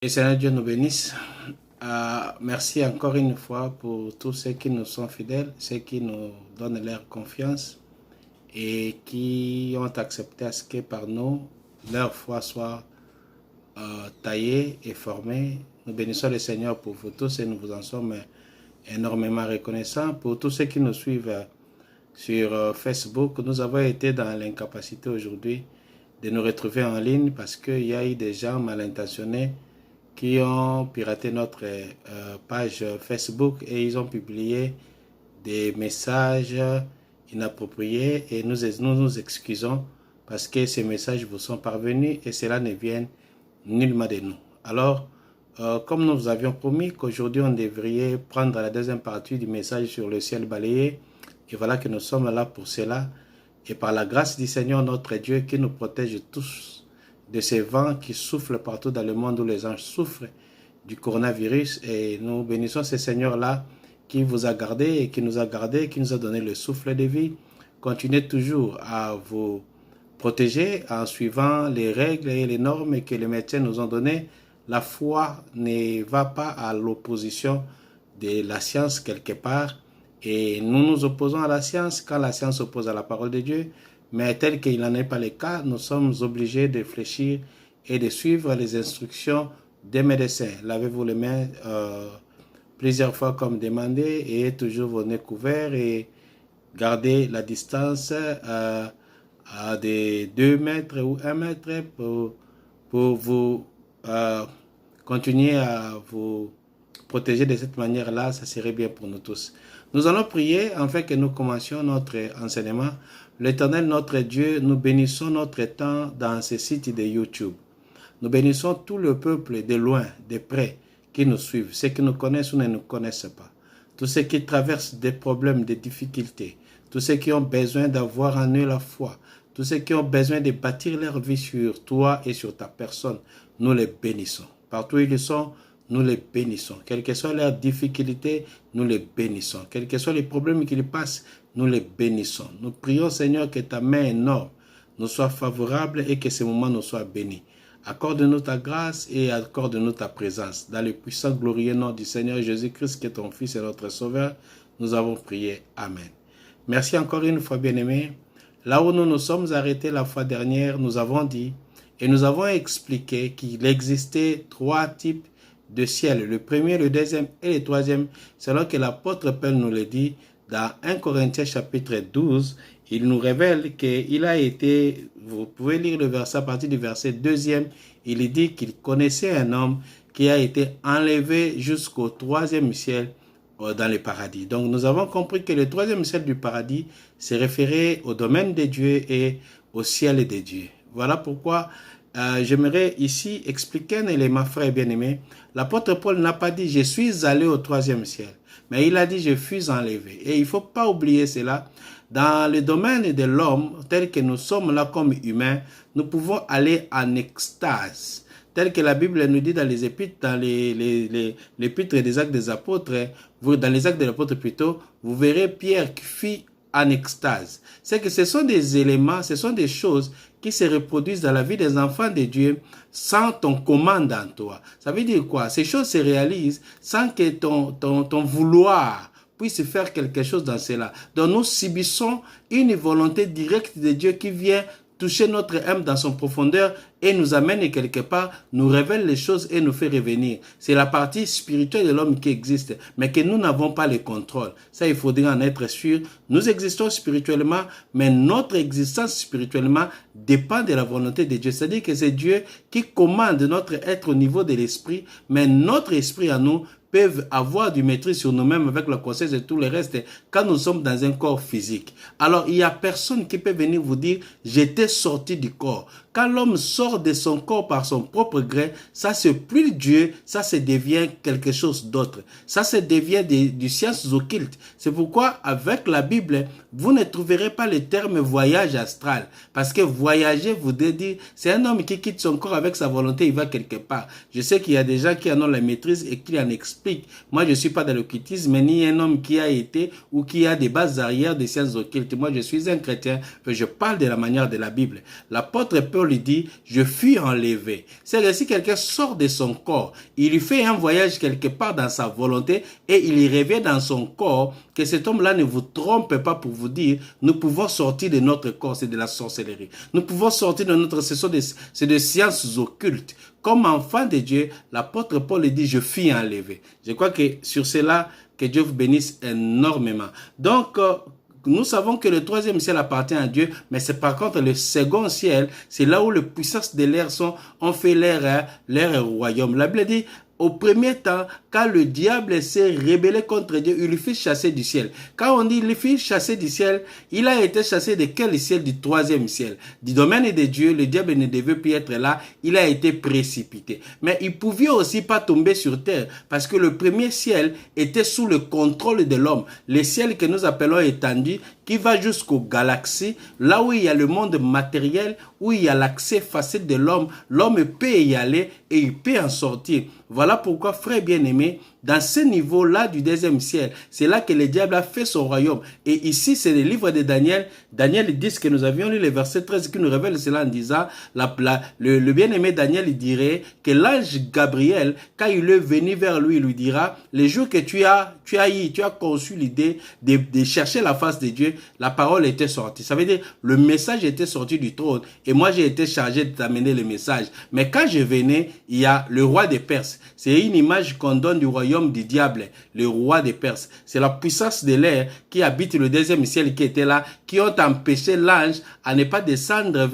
Que Seigneur Dieu nous bénisse. Merci encore une fois pour tous ceux qui nous sont fidèles, ceux qui nous donnent leur confiance et qui ont accepté à ce que par nous, leur foi soit taillée et formée. Nous bénissons le Seigneur pour vous tous et nous vous en sommes énormément reconnaissants. Pour tous ceux qui nous suivent sur Facebook, nous avons été dans l'incapacité aujourd'hui de nous retrouver en ligne parce qu'il y a eu des gens mal intentionnés qui ont piraté notre page Facebook et ils ont publié des messages inappropriés et nous nous excusons parce que ces messages vous sont parvenus et cela ne vient nullement de nous. Alors, comme nous vous avions promis qu'aujourd'hui on devrait prendre la deuxième partie du message sur le ciel balayé, et voilà que nous sommes là pour cela, et par la grâce du Seigneur notre Dieu qui nous protège tous de ces vents qui soufflent partout dans le monde où les anges souffrent du coronavirus. Et nous bénissons ce Seigneur-là qui vous a gardé et qui nous a gardé, qui nous a donné le souffle de vie. Continuez toujours à vous protéger en suivant les règles et les normes que les médecins nous ont données. La foi ne va pas à l'opposition de la science quelque part. Et nous nous opposons à la science quand la science s'oppose à la parole de Dieu. Mais tel qu'il n'en est pas le cas, nous sommes obligés de réfléchir et de suivre les instructions des médecins. Lavez-vous les mains plusieurs fois comme demandé et toujours vos nez couverts et gardez la distance à des 2 mètres ou 1 mètre pour vous continuer à vous protéger de cette manière-là. Ça serait bien pour nous tous. Nous allons prier afin que nous commencions notre enseignement. L'Éternel, notre Dieu, nous bénissons notre temps dans ce site de YouTube. Nous bénissons tout le peuple de loin, de près, qui nous suivent, ceux qui nous connaissent ou ne nous connaissent pas. Tous ceux qui traversent des problèmes, des difficultés. Tous ceux qui ont besoin d'avoir en eux la foi. Tous ceux qui ont besoin de bâtir leur vie sur toi et sur ta personne. Nous les bénissons. Partout où ils sont, nous les bénissons. Quelles que soient leurs difficultés, nous les bénissons. Quels que soient les problèmes qu'ils passent, nous les bénissons. Nous prions, Seigneur, que ta main énorme nous soit favorable et que ce moment nous soit béni. Accorde-nous ta grâce et accorde-nous ta présence. Dans le puissant, glorieux nom du Seigneur Jésus-Christ, qui est ton Fils et notre Sauveur, nous avons prié. Amen. Merci encore une fois, bien-aimés. Là où nous nous sommes arrêtés la fois dernière, nous avons dit et nous avons expliqué qu'il existait 3 types de ciel. Le premier, le deuxième et le troisième, selon que l'apôtre Paul nous le dit dans 1 Corinthiens chapitre 12, il nous révèle qu'il a été, vous pouvez lire le verset à partir du verset 2e, il dit qu'il connaissait un homme qui a été enlevé jusqu'au 3e ciel dans le paradis. Donc nous avons compris que le 3e ciel du paradis se référait au domaine de Dieu et au ciel de Dieu. Voilà pourquoi j'aimerais ici expliquer un élément, frère bien-aimé. L'apôtre Paul n'a pas dit « je suis allé au 3e ciel », mais il a dit « je fus enlevé ». Et il ne faut pas oublier cela. Dans le domaine de l'homme, tel que nous sommes là comme humains, nous pouvons aller en extase. Tel que la Bible nous dit dans les épîtres, dans l'épître des actes des apôtres, dans les actes des apôtres plutôt, vous verrez Pierre qui fit en extase. C'est que ce sont des éléments, ce sont des choses qui se reproduisent dans la vie des enfants de Dieu sans ton commande en toi. Ça veut dire quoi? Ces choses se réalisent sans que ton vouloir puisse faire quelque chose dans cela. Donc nous subissons une volonté directe de Dieu qui vient toucher notre âme dans son profondeur et nous amène quelque part, nous révèle les choses et nous fait revenir. C'est la partie spirituelle de l'homme qui existe, mais que nous n'avons pas le contrôle. Ça, il faudrait en être sûr. Nous existons spirituellement, mais notre existence spirituellement dépend de la volonté de Dieu. C'est-à-dire que c'est Dieu qui commande notre être au niveau de l'esprit, mais notre esprit à nous peuvent avoir du maîtrise sur nous-mêmes avec la conscience et tout le reste quand nous sommes dans un corps physique. Alors, il n'y a personne qui peut venir vous dire « j'étais sorti du corps ». Quand l'homme sort de son corps par son propre gré, ça c'est plus Dieu, ça se devient quelque chose d'autre. Ça se devient du sciences occultes. C'est pourquoi avec la Bible, vous ne trouverez pas le terme voyage astral. Parce que voyager voudrait dire, c'est un homme qui quitte son corps avec sa volonté, il va quelque part. Je sais qu'il y a des gens qui en ont la maîtrise et qui en expliquent. Moi, je ne suis pas dans l'occultisme, ni un homme qui a été ou qui a des bases arrière des sciences occultes. Moi, je suis un chrétien, je parle de la manière de la Bible. L'apôtre Paul Paul dit, je fus enlevé. C'est-à-dire si quelqu'un sort de son corps, il lui fait un voyage quelque part dans sa volonté et il y revient dans son corps, que cet homme-là ne vous trompe pas pour vous dire, nous pouvons sortir de notre corps, c'est de la sorcellerie. Nous pouvons sortir de notre, c'est des sciences occultes. Comme enfant de Dieu, l'apôtre Paul dit, je fus enlevé. Je crois que sur cela, que Dieu vous bénisse énormément. Donc, nous savons que le troisième ciel appartient à Dieu, mais c'est par contre le second ciel, c'est là où les puissances de l'air ont fait leur royaume. La Bible dit, au premier temps, quand le diable s'est rébellé contre Dieu, il lui fit chasser du ciel. Quand on dit il lui fit chasser du ciel, il a été chassé de quel ciel? Du troisième ciel. Du domaine de Dieu, le diable ne devait plus être là, il a été précipité. Mais il pouvait aussi pas tomber sur terre, parce que le premier ciel était sous le contrôle de l'homme. Le ciel que nous appelons étendu, qui va jusqu'aux galaxies, là où il y a le monde matériel, où il y a l'accès facile de l'homme, l'homme peut y aller et il peut en sortir. Voilà pourquoi, frère bien-aimé, dans ce niveau-là du deuxième ciel, c'est là que le diable a fait son royaume. Et ici, c'est le livre de Daniel. Daniel dit que nous avions lu le verset 13 qui nous révèle cela en disant, le bien-aimé Daniel il dirait que l'ange Gabriel, quand il est venu vers lui, il lui dira, le jour que tu as conçu l'idée de chercher la face de Dieu, la parole était sortie. Ça veut dire, le message était sorti du trône et moi j'ai été chargé de t'amener le message. Mais quand je venais, il y a le roi des Perses. C'est une image qu'on donne du royaume du diable, le roi des Perses. C'est la puissance de l'air qui habite le deuxième ciel qui était là, qui ont empêché l'ange à ne pas descendre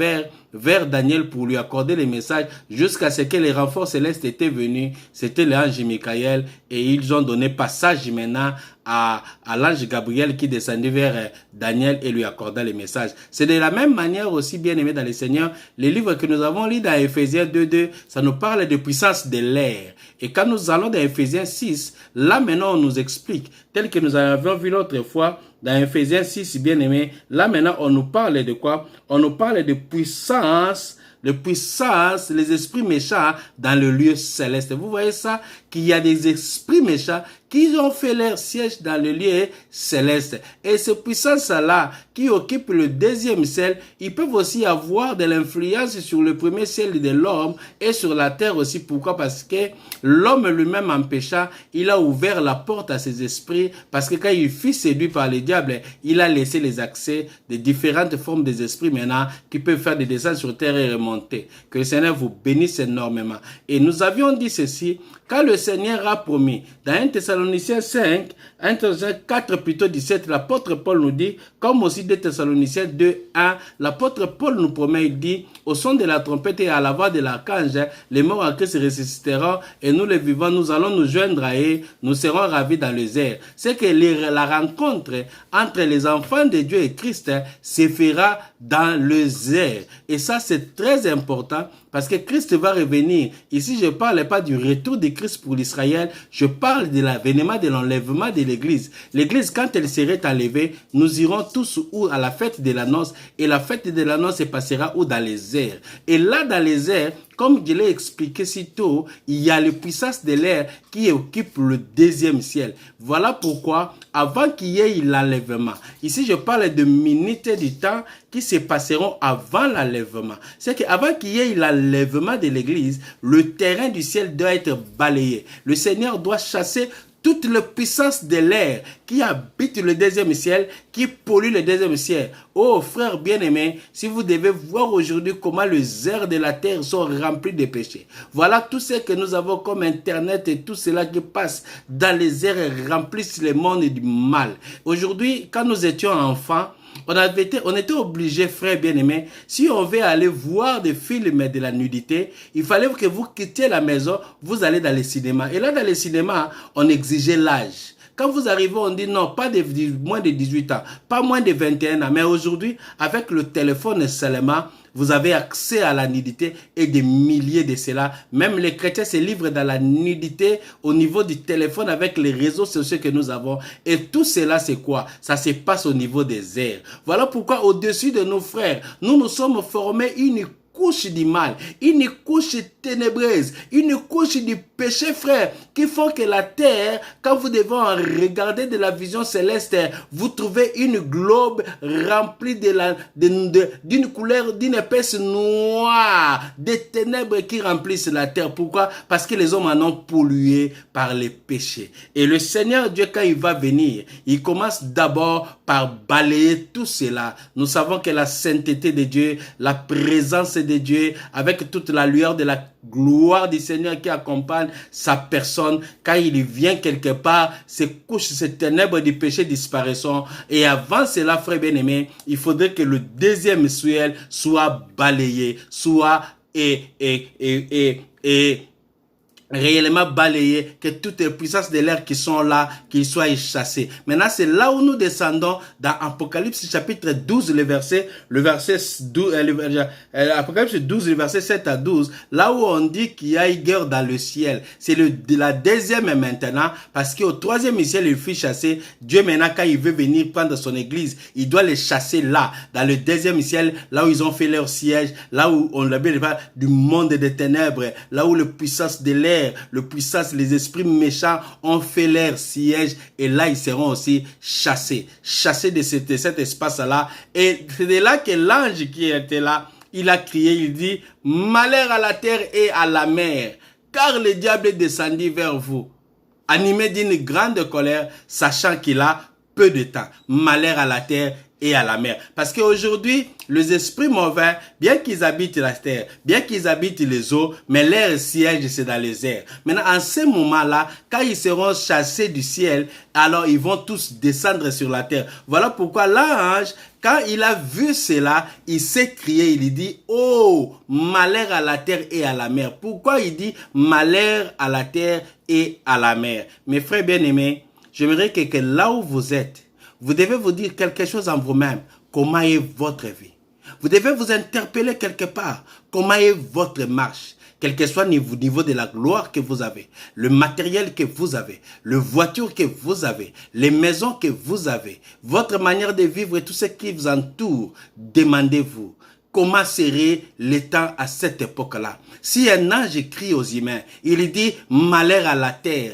vers Daniel pour lui accorder les messages jusqu'à ce que les renforts célestes étaient venus. C'était l'ange Michael et ils ont donné passage maintenant à l'ange Gabriel qui descendait vers Daniel et lui accorda les messages. C'est de la même manière aussi, bien aimé dans le Seigneur, les livres que nous avons lus dans Ephésiens 2.2, ça nous parle de puissance de l'air. Et quand nous allons dans Ephésiens 6, là maintenant on nous explique, tel que nous avions vu l'autre fois, dans Ephésiens 6, bien aimé, là maintenant on nous parle de quoi? On nous parle de puissance, les esprits méchants dans le lieu céleste. Vous voyez ça? Qu'il y a des esprits méchants qui ont fait leur siège dans le lieu céleste. Et ces puissances-là qui occupent le deuxième ciel, ils peuvent aussi avoir de l'influence sur le premier ciel de l'homme et sur la terre aussi. Pourquoi? Parce que l'homme lui-même en péchant, il a ouvert la porte à ses esprits parce que quand il fut séduit par le diable, il a laissé les accès de différentes formes des esprits maintenant qui peuvent faire des descentes sur terre et remonter. Que le Seigneur vous bénisse énormément. Et nous avions dit ceci, quand le Seigneur a promis, dans 1 Thessaloniciens 5, 1 Thessaloniciens 4 plutôt 17, l'apôtre Paul nous dit, comme aussi 2 Thessaloniciens 2, 1, l'apôtre Paul nous promet, il dit, au son de la trompette et à la voix de l'archange, les morts en Christ ressusciteront et nous les vivants, nous allons nous joindre à eux, nous serons ravis dans les airs. C'est que la rencontre entre les enfants de Dieu et Christ se fera dans les airs. Et ça, c'est très important parce que Christ va revenir. Ici, je ne parle pas du retour de Christ pour l'Israël, je parle de l'avènement, de l'enlèvement de l'Église. L'Église, quand elle serait enlevée, nous irons tous à la fête de la noce. Et la fête de la noce se passera où? Dans les airs. Et là, dans les airs, comme je l'ai expliqué si tôt, il y a les puissances de l'air qui occupent le deuxième ciel. Voilà pourquoi, avant qu'il y ait l'enlèvement, ici je parle de minutes du temps qui se passeront avant l'enlèvement. C'est qu'avant qu'il y ait l'enlèvement de l'Église, le terrain du ciel doit être balayé. Le Seigneur doit chasser toute la puissance de l'air qui habite le deuxième ciel, qui pollue le deuxième ciel. Oh frères bien-aimés, si vous devez voir aujourd'hui comment les airs de la terre sont remplis de péchés. Voilà tout ce que nous avons comme internet et tout cela qui passe dans les airs et remplissent le monde du mal. Aujourd'hui, quand nous étions enfants, on était obligé, frères bien-aimés, si on veut aller voir des films de la nudité, il fallait que vous quittiez la maison, vous allez dans les cinémas. Et là, dans les cinémas, on exigeait l'âge. Quand vous arrivez, on dit non, pas de moins de 18 ans, pas moins de 21 ans. Mais aujourd'hui, avec le téléphone seulement, vous avez accès à la nudité et des milliers de cela. Même les chrétiens se livrent dans la nudité au niveau du téléphone avec les réseaux sociaux que nous avons. Et tout cela, c'est quoi? Ça se passe au niveau des airs. Voilà pourquoi au-dessus de nos frères, nous nous sommes formés une couche du mal, une couche ténébreuse, une couche du péché, frère, qui font que la terre, quand vous devez en regarder de la vision céleste, vous trouvez une globe remplie d'une couleur, d'une épaisse noire, des ténèbres qui remplissent la terre. Pourquoi? Parce que les hommes en ont pollué par les péchés. Et le Seigneur Dieu, quand il va venir, il commence d'abord par balayer tout cela. Nous savons que la sainteté de Dieu, la présence de Dieu, avec toute la lueur de la gloire du Seigneur qui accompagne sa personne, quand il vient quelque part, ces couches, ces ténèbres du péché disparaîtront. Et avant cela, frère bien-aimé, il faudrait que le deuxième ciel soit balayé, soit réellement balayé, que toutes les puissances de l'air qui sont là, qu'ils soient chassées. Maintenant, c'est là où nous descendons dans Apocalypse chapitre 12, le verset 12, Apocalypse 12, le verset 7 à 12, là où on dit qu'il y a une guerre dans le ciel. C'est la deuxième maintenant, parce qu'au troisième ciel, il fut chassé. Dieu maintenant, quand il veut venir prendre son église, il doit les chasser là, dans le deuxième ciel, là où ils ont fait leur siège, là où on l'appelle du monde des ténèbres, là où les puissances de l'air, le puissance, les esprits méchants ont fait leur siège et là ils seront aussi chassés de cet espace-là. Et c'est de là que l'ange qui était là, il a crié, il dit, malheur à la terre et à la mer, car le diable est descendu vers vous, animé d'une grande colère, sachant qu'il a peu de temps. Malheur à la terre et à la mer. Parce qu'aujourd'hui, les esprits mauvais, bien qu'ils habitent la terre, bien qu'ils habitent les eaux, mais leur siège, c'est dans les airs. Maintenant, en ce moment-là, quand ils seront chassés du ciel, alors ils vont tous descendre sur la terre. Voilà pourquoi l'ange, quand il a vu cela, il s'est crié, il dit, oh, malheur à la terre et à la mer. Pourquoi il dit malheur à la terre et à la mer? Mes frères bien-aimés, j'aimerais que là où vous êtes, vous devez vous dire quelque chose en vous-même. Comment est votre vie? Vous devez vous interpeller quelque part. Comment est votre marche? Quel que soit le niveau de la gloire que vous avez, le matériel que vous avez, les voitures que vous avez, les maisons que vous avez, votre manière de vivre et tout ce qui vous entoure, demandez-vous. Comment serait le temps à cette époque-là? Si un ange crie aux humains, il dit malheur à la terre.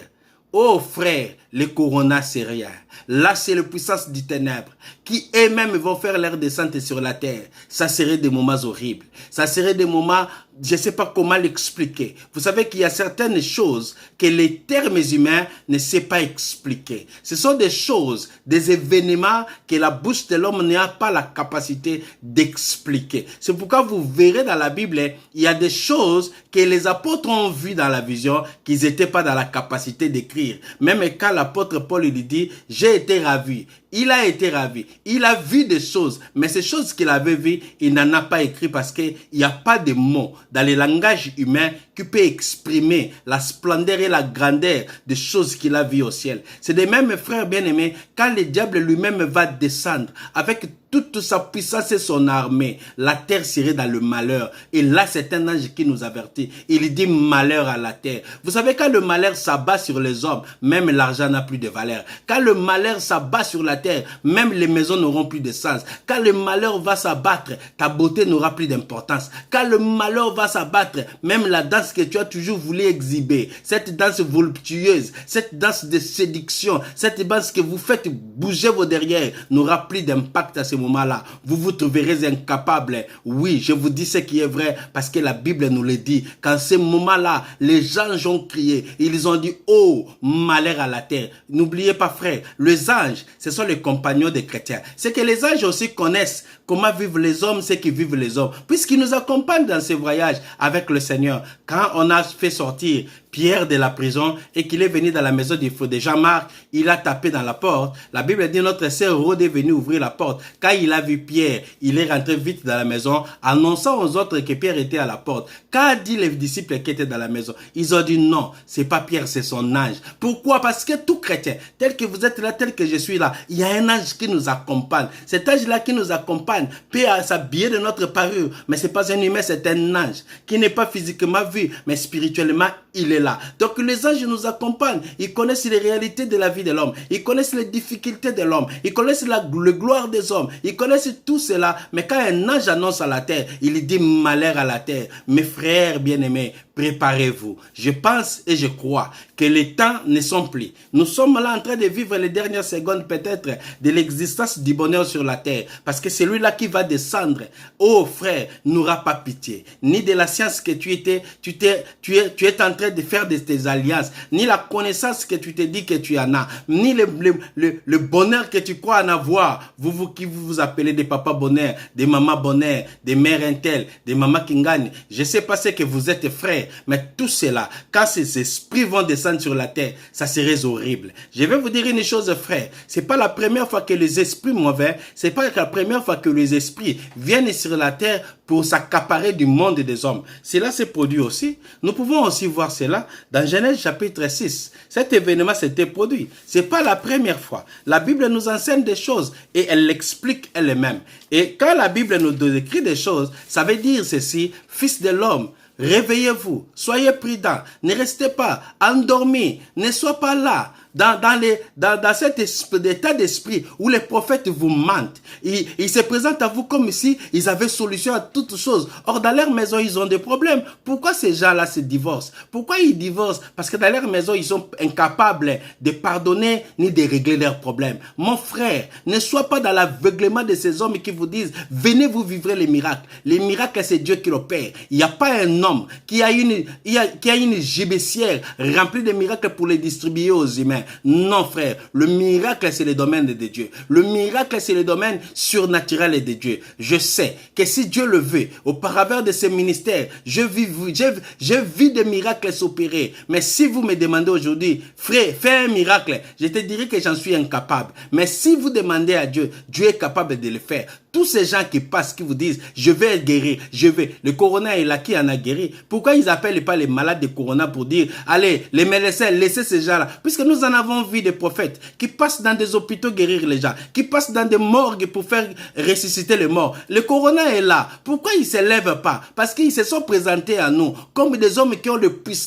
Oh frère, le corona c'est rien. Là c'est la puissance du ténèbre qui eux-mêmes vont faire leur descente sur la terre. Ça serait des moments horribles. Ça serait des moments, je ne sais pas comment l'expliquer. Vous savez qu'il y a certaines choses que les termes humains ne savent pas expliquer. Ce sont des choses, des événements que la bouche de l'homme n'a pas la capacité d'expliquer. C'est pourquoi vous verrez dans la Bible, il y a des choses que les apôtres ont vues dans la vision qu'ils n'étaient pas dans la capacité d'écrire. Même quand l'apôtre Paul lui dit, j'ai été ravi. Il a été ravi. Il a vu des choses. Mais ces choses qu'il avait vues, il n'en a pas écrit parce qu'il n'y a pas de mots dans le langage humain qui peut exprimer la splendeur et la grandeur des choses qu'il a vues au ciel. C'est de même, frères bien-aimés, quand le diable lui-même va descendre avec toute sa puissance et son armée, la terre serait dans le malheur. Et là, c'est un ange qui nous avertit. Il dit malheur à la terre. Vous savez, quand le malheur s'abat sur les hommes, même l'argent n'a plus de valeur. Quand le malheur s'abat sur la terre, même les maisons n'auront plus de sens. Quand le malheur va s'abattre, ta beauté n'aura plus d'importance. Quand le malheur va s'abattre, même la danse que tu as toujours voulu exhiber, cette danse voluptueuse, cette danse de séduction, cette danse que vous faites bouger vos derrière, n'aura plus d'impact à ce moment-là. Vous vous trouverez incapable. Oui, je vous dis ce qui est vrai parce que la Bible nous le dit. Qu'en ce moment-là, les anges ont crié. Ils ont dit, oh, malheur à la terre. N'oubliez pas, frère, les anges, ce sont les compagnons des chrétiens. C'est que les anges aussi connaissent comment vivent les hommes, ce qui vivent les hommes. Puisqu'ils nous accompagnent dans ces voyages avec le Seigneur. Quand on a fait sortir Pierre de la prison et qu'il est venu dans la maison de Jean-Marc, il a tapé dans la porte. La Bible dit notre sœur Rode est venue ouvrir la porte. Quand il a vu Pierre, il est rentré vite dans la maison, annonçant aux autres que Pierre était à la porte. Qu'a dit les disciples qui étaient dans la maison? Ils ont dit non, c'est pas Pierre, c'est son ange. Pourquoi? Parce que tout chrétien, tel que vous êtes là, tel que je suis là, il y a un ange qui nous accompagne. Cet ange-là qui nous accompagne peut s'habiller de notre parure, mais c'est pas un humain, c'est un ange qui n'est pas physiquement vu, mais spirituellement, il est là. Donc les anges nous accompagnent. Ils connaissent les réalités de la vie de l'homme. Ils connaissent les difficultés de l'homme. Ils connaissent la gloire des hommes. Ils connaissent tout cela. Mais quand un ange annonce à la terre, il dit malheur à la terre. Mes frères bien-aimés, préparez-vous. Je pense et je crois que les temps ne sont plus. Nous sommes là en train de vivre les dernières secondes peut-être de l'existence du bonheur sur la terre. Parce que celui-là qui va descendre, oh frère, n'aura pas pitié. Ni de la science que tu es en train de faire de tes alliances, ni la connaissance que tu te dis que tu en as, ni le bonheur que tu crois en avoir. Vous qui vous appelez des papas bonheur, des mamas bonheur, des mères intel, des mamas qui gagnent. Je ne sais pas ce que vous êtes frères, mais tout cela, quand ces esprits vont descendre sur la terre, ça serait horrible. Je vais vous dire une chose, frère. C'est pas la première fois que les esprits mauvais, c'est pas la première fois que les esprits viennent sur la terre pour s'accaparer du monde des hommes. Cela s'est produit aussi. Nous pouvons aussi voir cela dans Genèse chapitre 6. Cet événement s'était produit. C'est pas la première fois. La Bible nous enseigne des choses et elle l'explique elle-même. Et quand la Bible nous décrit des choses, ça veut dire ceci, fils de l'homme, réveillez-vous, soyez prudents, ne restez pas endormis, ne soyez pas là. Dans cet état d'esprit où les prophètes vous mentent, ils se présentent à vous comme si ils avaient solution à toutes choses. Or, dans leur maison, ils ont des problèmes. Pourquoi ces gens-là se divorcent? Pourquoi ils divorcent? Parce que dans leur maison, ils sont incapables de pardonner ni de régler leurs problèmes. Mon frère, ne sois pas dans l'aveuglement de ces hommes qui vous disent, venez vous vivre les miracles. Les miracles, c'est Dieu qui l'opère. Il n'y a pas un homme qui a une gibecière remplie de miracles pour les distribuer aux humains. Non, frère. Le miracle, c'est le domaine de Dieu. Le miracle, c'est le domaine surnaturel de Dieu. Je sais que si Dieu le veut, au travers de ce ministère, je vis des miracles s'opérer. Mais si vous me demandez aujourd'hui, frère, fais un miracle, je te dirai que j'en suis incapable. Mais si vous demandez à Dieu, Dieu est capable de le faire. Tous ces gens qui passent, qui vous disent, je vais être guéri, je vais. Le corona est là, qui en a guéri? Pourquoi ils n'appellent pas les malades de corona pour dire, allez, les médecins, laissez ces gens-là? Puisque nous en avons vu des prophètes qui passent dans des hôpitaux guérir les gens, qui passent dans des morgues pour faire ressusciter les morts. Le corona est là. Pourquoi ils ne se lèvent pas? Parce qu'ils se sont présentés à nous comme des hommes qui ont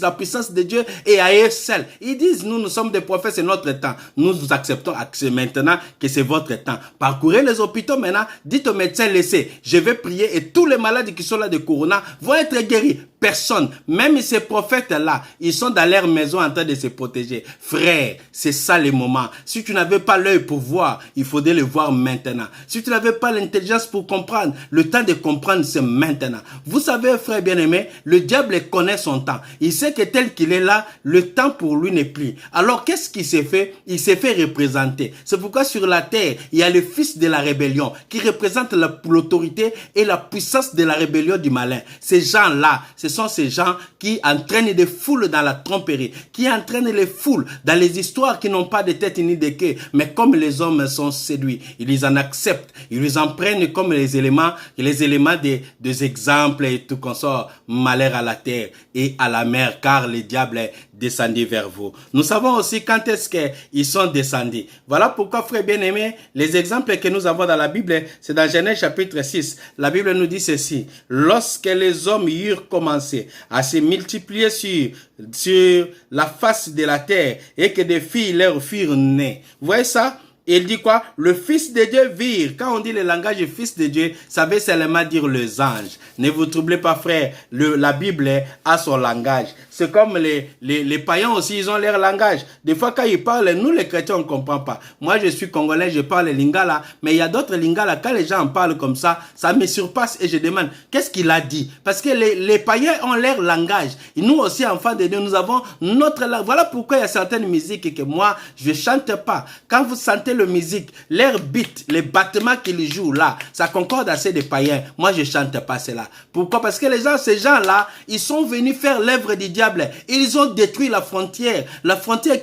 la puissance de Dieu et à eux seuls. Ils disent, nous sommes des prophètes, c'est notre temps. Nous acceptons maintenant que c'est votre temps. Parcourez les hôpitaux maintenant, dites aux médecins, laissez, je vais prier et tous les malades qui sont là de corona vont être guéris. Personne, même ces prophètes-là, ils sont dans leur maison en train de se protéger. Frère, c'est ça le moment. Si tu n'avais pas l'œil pour voir, il faudrait le voir maintenant. Si tu n'avais pas l'intelligence pour comprendre, le temps de comprendre, c'est maintenant. Vous savez, frère bien-aimé, le diable connaît son temps. Il sait que tel qu'il est là, le temps pour lui n'est plus. Alors, qu'est-ce qu'il s'est fait? Il s'est fait représenter. C'est pourquoi sur la terre, il y a le fils de la rébellion qui représente l'autorité et la puissance de la rébellion du malin. Ces gens-là, ce sont ces gens qui entraînent des foules dans la tromperie, qui entraînent les foules dans les histoires qui n'ont pas de tête ni de queue, mais comme les hommes sont séduits, ils les en acceptent, ils les en prennent comme les éléments des exemples et tout consort. Malheur à la terre et à la mer, car le diable est descendu vers vous. Nous savons aussi quand est-ce qu'ils sont descendus. Voilà pourquoi, frère bien-aimé, les exemples que nous avons dans la Bible, c'est dans Genèse chapitre 6. La Bible nous dit ceci: lorsque les hommes eurent commencé à se multiplier sur la face de la terre et que des filles leur furent nées. Vous voyez ça? Il dit quoi? Le Fils de Dieu vire. Quand on dit le langage du Fils de Dieu, ça veut seulement dire les anges. Ne vous troublez pas, frère. La Bible a son langage. C'est comme les païens aussi, ils ont leur langage. Des fois, quand ils parlent, nous les chrétiens, on ne comprend pas. Moi, je suis congolais, je parle lingala. Mais il y a d'autres lingala. Quand les gens en parlent comme ça me surpasse et je demande, qu'est-ce qu'il a dit? Parce que les païens ont leur langage. Et nous aussi, enfants de Dieu, nous avons notre langue. Voilà pourquoi il y a certaines musiques que moi, je ne chante pas. Quand vous sentez le musique, l'air beat, les battements qu'ils jouent là, ça concorde assez des païens. Moi, je chante pas cela. Pourquoi? Parce que ces gens-là, ils sont venus faire l'œuvre du diable. Ils ont détruit la frontière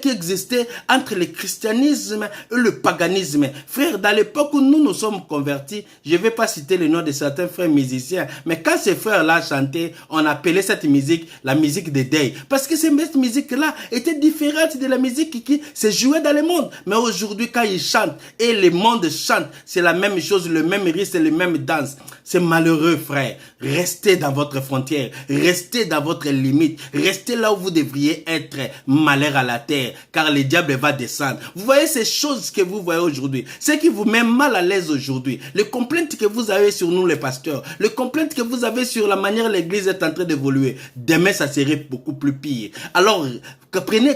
qui existait entre le christianisme et le paganisme. Frère, dans l'époque où nous nous sommes convertis, je ne vais pas citer le nom de certains frères musiciens, mais quand ces frères-là chantaient, on appelait cette musique la musique des deuils. Parce que cette musique-là était différente de la musique qui se jouait dans le monde. Mais aujourd'hui, quand ils chantent et le monde chante, c'est la même chose, le même rythme, c'est le même danse. C'est malheureux, frère. Restez dans votre frontière, restez dans votre limite, restez là où vous devriez être, malheur à la terre, car le diable va descendre. Vous voyez ces choses que vous voyez aujourd'hui, ce qui vous met mal à l'aise aujourd'hui, les complaintes que vous avez sur nous les pasteurs, les complaintes que vous avez sur la manière dont l'église est en train d'évoluer, demain ça serait beaucoup plus pire. Alors,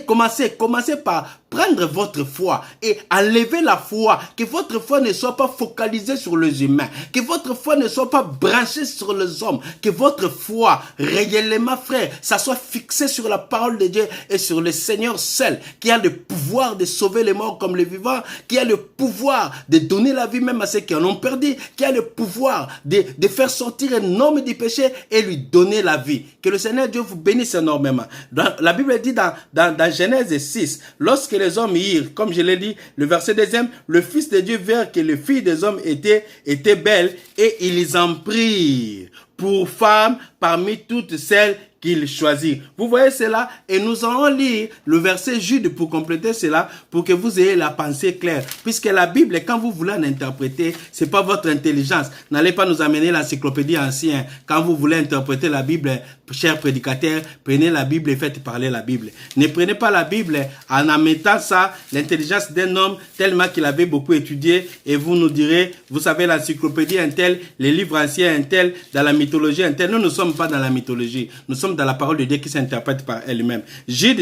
commencez par prendre votre foi et enlever la foi, que votre foi ne soit pas focalisée sur les humains, que votre foi ne soit pas branchée sur les hommes, que votre foi réellement, frère, ça soit fixé sur la parole de Dieu et sur le Seigneur seul, qui a le pouvoir de sauver les morts comme les vivants, qui a le pouvoir de donner la vie même à ceux qui en ont perdu, qui a le pouvoir de faire sortir un homme du péché et lui donner la vie. Que le Seigneur Dieu vous bénisse énormément. La Bible dit dans Genèse 6, lorsque les hommes irent, comme je l'ai dit, le verset 2, le Fils de Dieu vit que les filles des hommes étaient belles et ils en prirent pour femmes parmi toutes celles qu'il choisit. Vous voyez cela et nous allons lire le verset Jude pour compléter cela, pour que vous ayez la pensée claire. Puisque la Bible, quand vous voulez en interpréter, c'est pas votre intelligence. N'allez pas nous amener l'encyclopédie ancienne. Quand vous voulez interpréter la Bible, chers prédicateurs, prenez la Bible et faites parler la Bible. Ne prenez pas la Bible en mettant ça, l'intelligence d'un homme, tellement qu'il avait beaucoup étudié, et vous nous direz, vous savez, l'encyclopédie un tel, les livres anciens un tel, dans la mythologie un tel. Nous ne sommes pas dans la mythologie. Nous sommes dans la parole de Dieu qui s'interprète par elle-même. Jude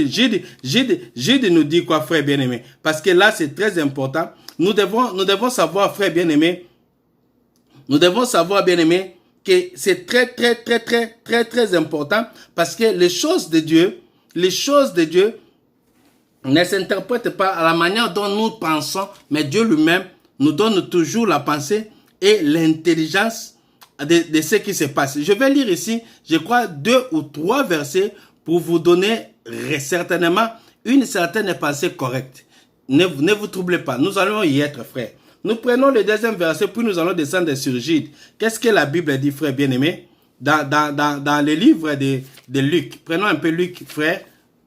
nous dit quoi, frère bien-aimé? Parce que là, c'est très important. Nous devons savoir, frère bien-aimé, que c'est très important, parce que les choses de Dieu ne s'interprètent pas à la manière dont nous pensons, mais Dieu lui-même nous donne toujours la pensée et l'intelligence de ce qui se passe. Je vais lire ici, je crois, 2 ou 3 versets pour vous donner certainement une certaine pensée correcte. Ne vous troublez pas, nous allons y être, frère. Nous prenons le 2e verset, puis nous allons descendre sur Jude. Qu'est-ce que la Bible dit, frère bien-aimé? Dans le livre de Luc. Prenons un peu Luc, frère.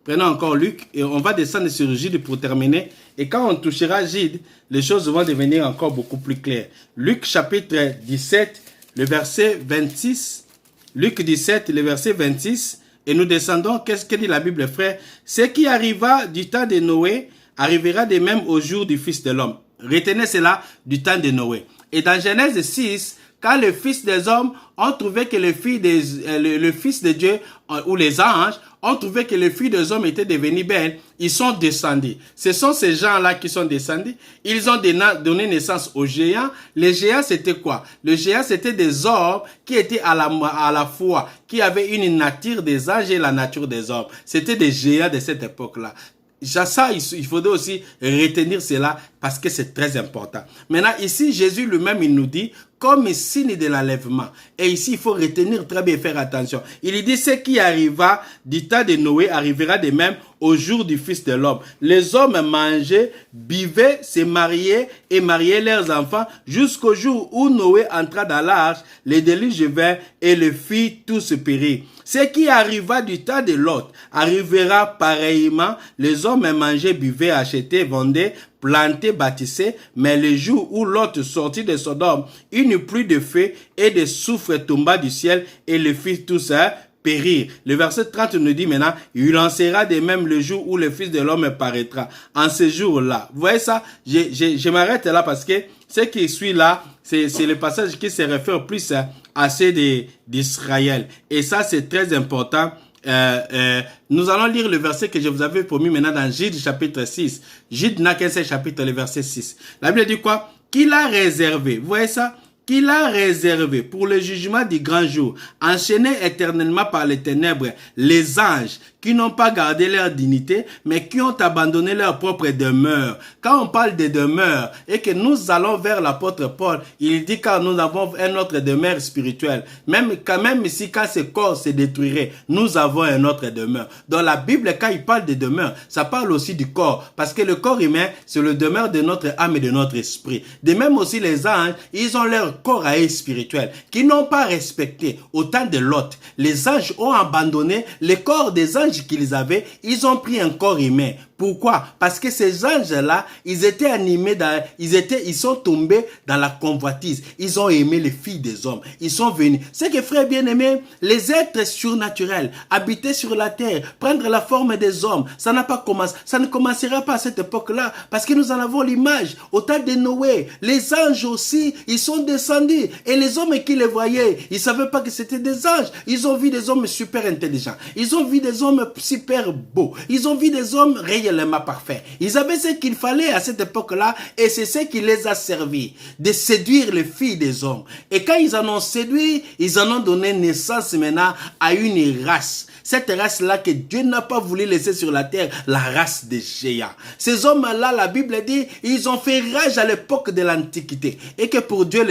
Prenons encore Luc et on va descendre sur Jude pour terminer. Et quand on touchera Jude, les choses vont devenir encore beaucoup plus claires. Luc chapitre 17, le verset 26. Luc 17, le verset 26. Et nous descendons. Qu'est-ce que dit la Bible, frère? Ce qui arriva du temps de Noé arrivera de même au jour du Fils de l'homme. Retenez cela, du temps de Noé. Et dans Genèse 6, quand les fils des hommes ont trouvé que le Fils de Dieu ou les anges ont trouvé que les filles des hommes étaient devenues belles, ils sont descendus. Ce sont ces gens-là qui sont descendus. Ils ont donné naissance aux géants. Les géants, c'était quoi? Les géants, c'était des hommes qui étaient à la fois, qui avaient une nature des anges et la nature des hommes. C'était des géants de cette époque-là. Ça, il faudrait aussi retenir cela parce que c'est très important. Maintenant, ici, Jésus lui-même, il nous dit, comme signe de l'enlèvement. Et ici, il faut retenir très bien et faire attention. Il dit, ce qui arriva du temps de Noé arrivera de même au jour du Fils de l'homme. Les hommes mangeaient, buvaient, se mariaient et mariaient leurs enfants jusqu'au jour où Noé entra dans l'arche, les déluges vinrent et le fit tous périr. Ce qui arriva du temps de Lot arrivera pareillement. Les hommes mangeaient, buvaient, achetaient, vendaient, plantaient, bâtissaient. Mais le jour où Lot sortit de Sodome, il n'y eut plus de feu et de soufre tomba du ciel et le fit tous périr. Le verset 30 nous dit maintenant, il en sera de même le jour où le Fils de l'homme paraîtra. En ce jour-là. Vous voyez ça? Je m'arrête là parce que ce qui suit là, c'est le passage qui se réfère plus à ceux d'Israël. Et ça, c'est très important. Nous allons lire le verset que je vous avais promis maintenant dans Jude chapitre 6. Jude n'a qu'un seul chapitre, le verset 6. La Bible dit quoi? Qu'il a réservé. Vous voyez ça? Qu'il a réservé pour le jugement du grand jour, enchaînés éternellement par les ténèbres, les anges qui n'ont pas gardé leur dignité, mais qui ont abandonné leur propre demeure. Quand on parle de demeure et que nous allons vers l'apôtre Paul, il dit car nous avons un autre demeure spirituelle. Même ici, quand ce corps se détruirait, nous avons un autre demeure. Dans la Bible, quand il parle de demeure, ça parle aussi du corps. Parce que le corps humain, c'est le demeure de notre âme et de notre esprit. De même aussi les anges, ils ont leur corps à eux spirituel, qui n'ont pas respecté au temps de Lot. Les anges ont abandonné le corps des anges qu'ils avaient, ils ont pris un corps humain Pourquoi? Parce que ces anges-là, ils étaient animés, ils sont tombés dans la convoitise. Ils ont aimé les filles des hommes. Ils sont venus. C'est que, frères bien-aimés, les êtres surnaturels, habiter sur la terre, prendre la forme des hommes, ça n'a pas commencé. Ça ne commencera pas à cette époque-là, parce que nous en avons l'image. Au temps de Noé, les anges aussi, ils sont descendus. Et les hommes qui les voyaient, ils ne savaient pas que c'était des anges. Ils ont vu des hommes super intelligents. Ils ont vu des hommes super beaux. Ils ont vu des hommes réellement parfaits. Ils avaient ce qu'il fallait à cette époque-là, et c'est ce qui les a servi, de séduire les filles des hommes. Et quand ils en ont séduit, ils en ont donné naissance maintenant à une race. Cette race-là que Dieu n'a pas voulu laisser sur la terre, la race des géants. Ces hommes-là, la Bible dit, ils ont fait rage à l'époque de l'Antiquité. Et que pour Dieu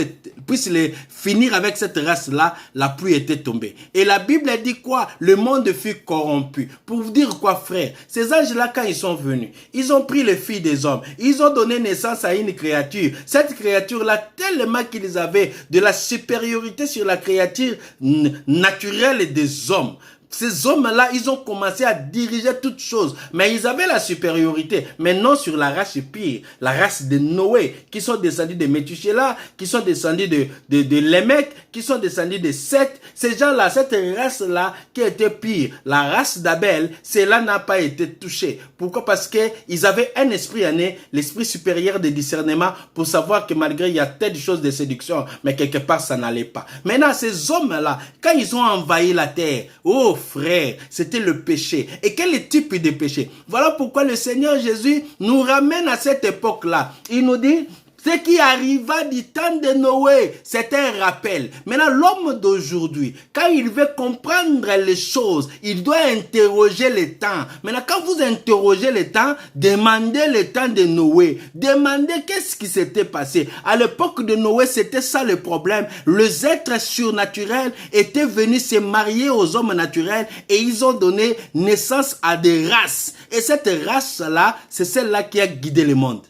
puisse les finir avec cette race-là, la pluie était tombée. Et la Bible dit quoi? Le monde fut corrompu. Pour vous dire quoi, frère? Ces anges-là, quand ils sont venus, ils ont pris les filles des hommes. Ils ont donné naissance à une créature. Cette créature-là, tellement qu'ils avaient de la supériorité sur la créature naturelle des hommes. Ces hommes-là, ils ont commencé à diriger toutes choses. Mais ils avaient la supériorité. Mais non sur la race pire. La race de Noé, qui sont descendus de Métuchéla, qui sont descendus de Lémec, qui sont descendus de Seth. Ces gens-là, cette race-là, qui était pire. La race d'Abel, cela n'a pas été touché. Pourquoi? Parce qu'ils avaient un esprit aîné, l'esprit supérieur de discernement, pour savoir que malgré il y a telle chose de séduction, mais quelque part ça n'allait pas. Maintenant, ces hommes-là, quand ils ont envahi la terre, oh frère, c'était le péché. Et quel type de péché? Voilà pourquoi le Seigneur Jésus nous ramène à cette époque-là. Il nous dit, ce qui arriva du temps de Noé, c'est un rappel. Maintenant, l'homme d'aujourd'hui, quand il veut comprendre les choses, il doit interroger le temps. Maintenant, quand vous interrogez le temps, demandez le temps de Noé. Demandez qu'est-ce qui s'était passé. À l'époque de Noé, c'était ça le problème. Les êtres surnaturels étaient venus se marier aux hommes naturels et ils ont donné naissance à des races. Et cette race-là, c'est celle-là qui a guidé le monde.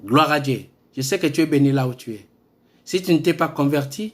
Gloire à Dieu. Je sais que tu es béni là où tu es. Si tu ne t'es pas converti,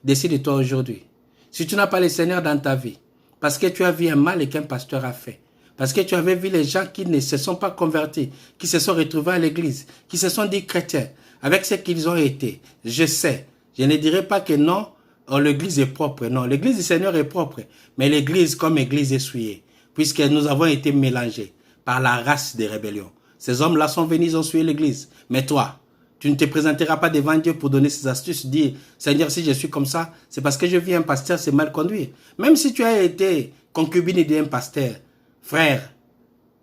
décide-toi aujourd'hui. Si tu n'as pas le Seigneur dans ta vie, parce que tu as vu un mal qu'un pasteur a fait, parce que tu avais vu les gens qui ne se sont pas convertis, qui se sont retrouvés à l'église, qui se sont dit chrétiens, avec ce qu'ils ont été, je sais, je ne dirai pas que non, l'église est propre. Non, l'église du Seigneur est propre, mais l'église comme église est souillée, puisque nous avons été mélangés par la race des rébellions. Ces hommes-là sont venus, ils ont suivi l'église. Mais toi, tu ne te présenteras pas devant Dieu pour donner ces astuces, dire, Seigneur, si je suis comme ça, c'est parce que je vis un pasteur, c'est mal conduit. Même si tu as été concubine d'un pasteur, frère,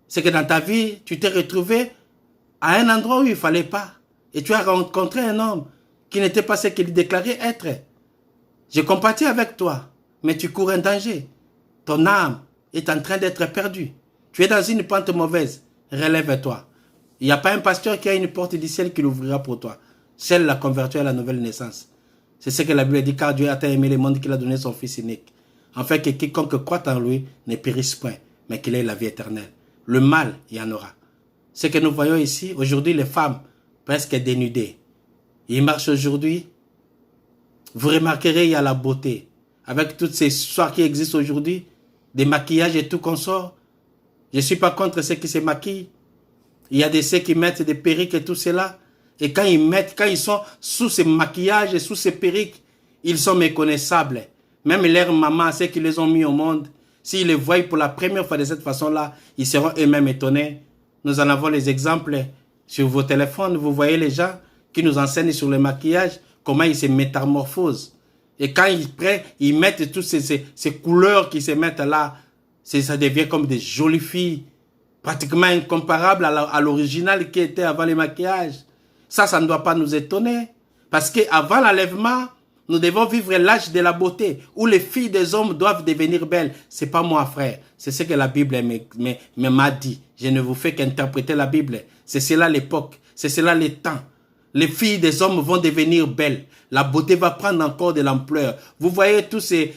c'est que dans ta vie, tu t'es retrouvé à un endroit où il ne fallait pas. Et tu as rencontré un homme qui n'était pas ce qu'il déclarait être. Je compatis avec toi, mais tu cours un danger. Ton âme est en train d'être perdue. Tu es dans une pente mauvaise. Relève-toi. Il n'y a pas un pasteur qui a une porte du ciel qui l'ouvrira pour toi. Seule la conversion à la nouvelle naissance. C'est ce que la Bible dit, car Dieu a tant aimé le monde qu'il a donné son Fils unique. Afin que quiconque croit en lui ne périsse point, mais qu'il ait la vie éternelle. Le mal, il y en aura. Ce que nous voyons ici, aujourd'hui, les femmes presque dénudées. Ils marchent aujourd'hui. Vous remarquerez, il y a la beauté. Avec toutes ces histoires qui existent aujourd'hui, des maquillages et tout qu'on sort. Je ne suis pas contre ceux qui se maquillent. Il y a ceux qui mettent des perruques et tout cela. Et quand ils sont sous ces maquillages et sous ces perruques, ils sont méconnaissables. Même leurs mamans, ceux qui les ont mis au monde, s'ils les voient pour la première fois de cette façon-là, ils seront eux-mêmes étonnés. Nous en avons les exemples sur vos téléphones. Vous voyez les gens qui nous enseignent sur le maquillage, comment ils se métamorphosent. Et quand ils mettent toutes ces couleurs qui se mettent là, ça devient comme des jolies filles, pratiquement incomparables à l'original qui était avant le maquillage. Ça ne doit pas nous étonner. Parce qu'avant l'enlèvement, nous devons vivre l'âge de la beauté, où les filles des hommes doivent devenir belles. Ce n'est pas moi, frère. C'est ce que la Bible m'a dit. Je ne vous fais qu'interpréter la Bible. C'est cela l'époque. C'est cela les temps. Les filles des hommes vont devenir belles. La beauté va prendre encore de l'ampleur. Vous voyez tous ces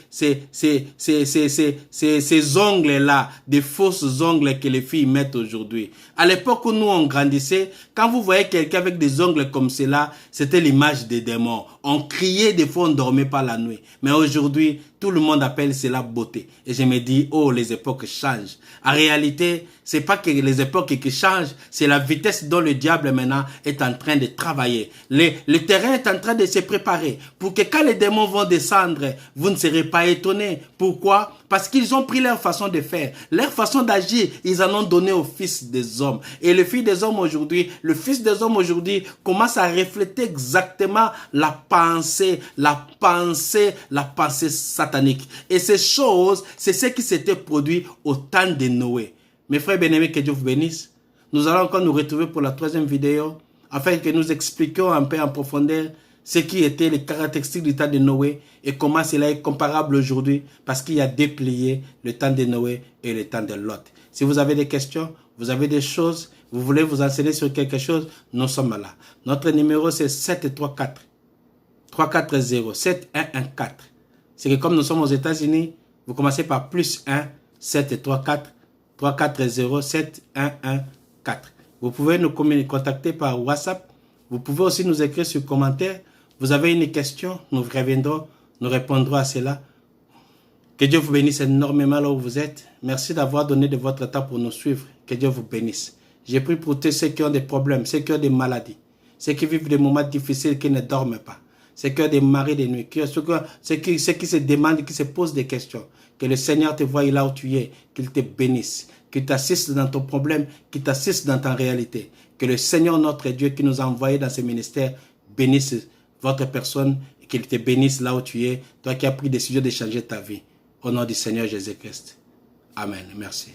ongles-là, des fausses ongles que les filles mettent aujourd'hui. À l'époque où nous on grandissait, quand vous voyez quelqu'un avec des ongles comme cela, c'était l'image des démons. On criait, des fois on dormait pas la nuit. Mais aujourd'hui, tout le monde appelle cela beauté. Et je me dis, oh, les époques changent. En réalité, c'est pas que les époques qui changent, c'est la vitesse dont le diable maintenant est en train de travailler. Le terrain est en train de se préparer pour que quand les démons vont descendre, vous ne serez pas étonnés. Pourquoi? Parce qu'ils ont pris leur façon de faire, leur façon d'agir, ils en ont donné au Fils des hommes. Et le Fils des hommes aujourd'hui, le Fils des hommes aujourd'hui commence à refléter exactement la pensée satanique. Et ces choses, c'est ce qui s'était produit au temps de Noé. Mes frères bien-aimés, que Dieu vous bénisse. Nous allons encore nous retrouver pour la 3e vidéo, afin que nous expliquions un peu en profondeur ce qui étaient les caractéristiques du temps de Noé et comment cela est comparable aujourd'hui, parce qu'il y a déplié le temps de Noé et le temps de Lot. Si vous avez des questions, vous avez des choses, vous voulez vous enseigner sur quelque chose, nous sommes là. Notre numéro c'est 734 340 7114. C'est que comme nous sommes aux États-Unis, vous commencez par +1 734 340 7114. Vous pouvez nous contacter par WhatsApp. Vous pouvez aussi nous écrire sur commentaire. Vous avez une question, nous reviendrons, nous répondrons à cela. Que Dieu vous bénisse énormément là où vous êtes. Merci d'avoir donné de votre temps pour nous suivre. Que Dieu vous bénisse. J'ai pris pour tous ceux qui ont des problèmes, ceux qui ont des maladies, ceux qui vivent des moments difficiles, qui ne dorment pas, ceux qui ont des maris de nuit, ceux qui se demandent, qui se posent des questions. Que le Seigneur te voie là où tu es, qu'il te bénisse, qu'il t'assiste dans ton problème, qu'il t'assiste dans ta réalité. Que le Seigneur notre Dieu qui nous a envoyés dans ce ministère bénisse votre personne et qu'il te bénisse là où tu es, toi qui as pris décision de changer ta vie. Au nom du Seigneur Jésus-Christ. Amen. Merci.